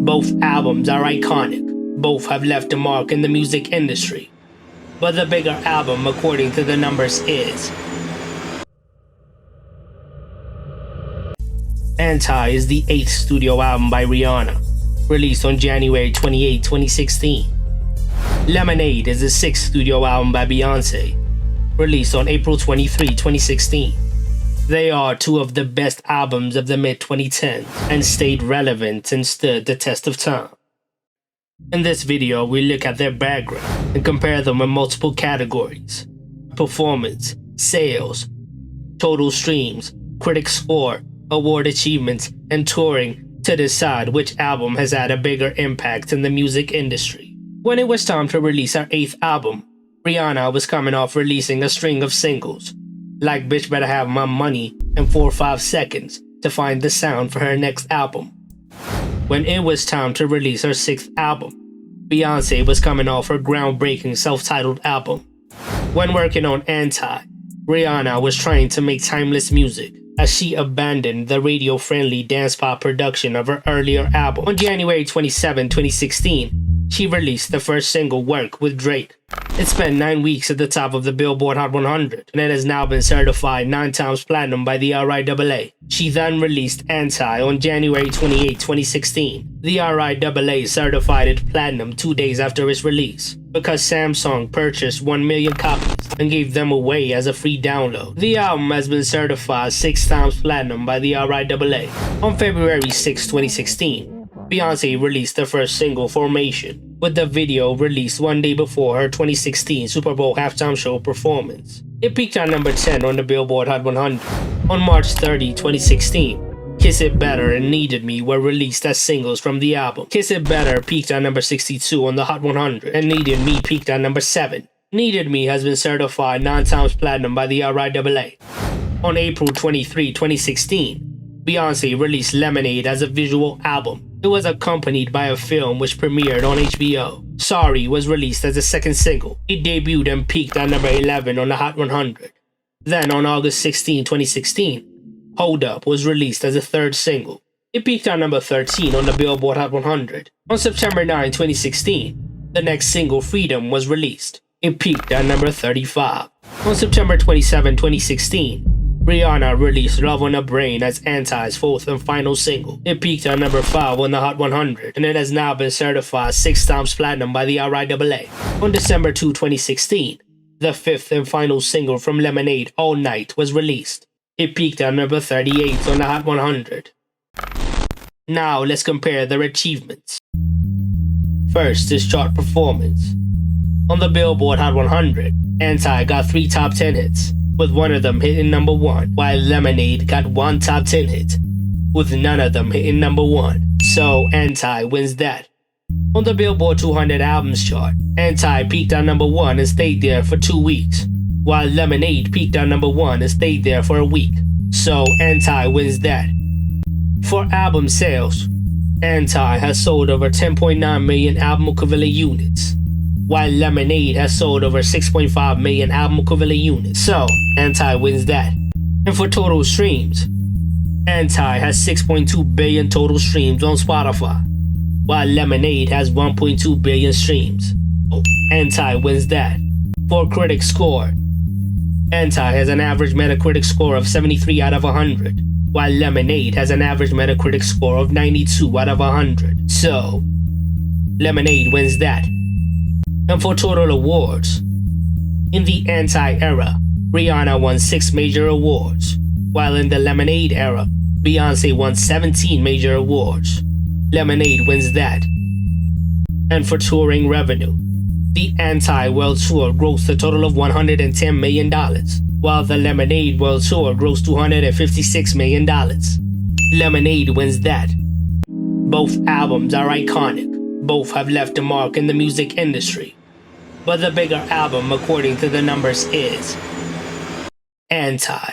Both albums are iconic. Both have left a mark in the music industry. But the bigger album, according to the numbers, is Anti is the 8th studio album by Rihanna, released on January 28, 2016. Lemonade is the 6th studio album by Beyoncé, released on April 23, 2016. They are two of the best albums of the mid-2010s and stayed relevant and stood the test of time. In this video, we look at their background and compare them in multiple categories: performance, sales, total streams, critic score, award achievements, and touring to decide which album has had a bigger impact in the music industry. When it was time to release her 8th album, Rihanna was coming off releasing a string of singles, like Bitch Better Have My Money and 4 or 5 Seconds, to find the sound for her next album. When it was time to release her 6th album, Beyoncé was coming off her groundbreaking self-titled album. When working on Anti, Rihanna was trying to make timeless music, as she abandoned the radio-friendly dance pop production of her earlier album. On January 27, 2016, she released the first single, Work, with Drake. It spent 9 weeks at the top of the Billboard Hot 100, and it has now been certified 9 times platinum by the RIAA. She then released Anti on January 28, 2016. The RIAA certified it platinum 2 days after its release, because Samsung purchased 1 million copies and gave them away as a free download. The album has been certified 6 times platinum by the RIAA. On February 6, 2016, Beyoncé released the first single, Formation, with the video released 1 day before her 2016 Super Bowl halftime show performance. It peaked at number 10 on the Billboard Hot 100. On March 30, 2016, Kiss It Better and Needed Me were released as singles from the album. Kiss It Better peaked at number 62 on the Hot 100, and Needed Me peaked at number 7. Needed Me has been certified 9 times platinum by the RIAA. On April 23, 2016, Beyoncé released Lemonade as a visual album. It was accompanied by a film which premiered on HBO. Sorry was released as the second single. It debuted and peaked at number 11 on the Hot 100. Then on August 16, 2016, Hold Up was released as the third single. It peaked at number 13 on the Billboard Hot 100. On September 9, 2016, the next single, Freedom, was released. It peaked at number 35. On September 27, 2016, Rihanna released Love on the Brain as Anti's 4th and final single. It peaked at number 5 on the Hot 100, and it has now been certified 6 times platinum by the RIAA. On December 2, 2016, the 5th and final single from Lemonade, All Night, was released. It peaked at number 38 on the Hot 100. Now let's compare their achievements. First is chart performance. On the Billboard Hot 100, Anti got 3 top 10 hits, with one of them hitting number 1, while Lemonade got 1 top 10 hit, with none of them hitting number 1. So Anti wins that. On the Billboard 200 albums chart, Anti peaked at number 1 and stayed there for 2 weeks, while Lemonade peaked at number 1 and stayed there for a week. So Anti wins that. For album sales, Anti has sold over 10.9 million album equivalent units, while Lemonade has sold over 6.5 million album equivalent units. So Anti wins that. And for total streams, Anti has 6.2 billion total streams on Spotify, while Lemonade has 1.2 billion streams. So Anti wins that. For critic score, Anti has an average Metacritic score of 73 out of 100, while Lemonade has an average Metacritic score of 92 out of 100. So Lemonade wins that. And for total awards, in the Anti era, Rihanna won 6 major awards, while in the Lemonade era, Beyoncé won 17 major awards. Lemonade wins that. And for touring revenue, the Anti World Tour grossed a total of $110 million, while the Lemonade World Tour grossed $256 million. Lemonade wins that. Both albums are iconic. Both have left a mark in the music industry. But the bigger album, according to the numbers, is Anti.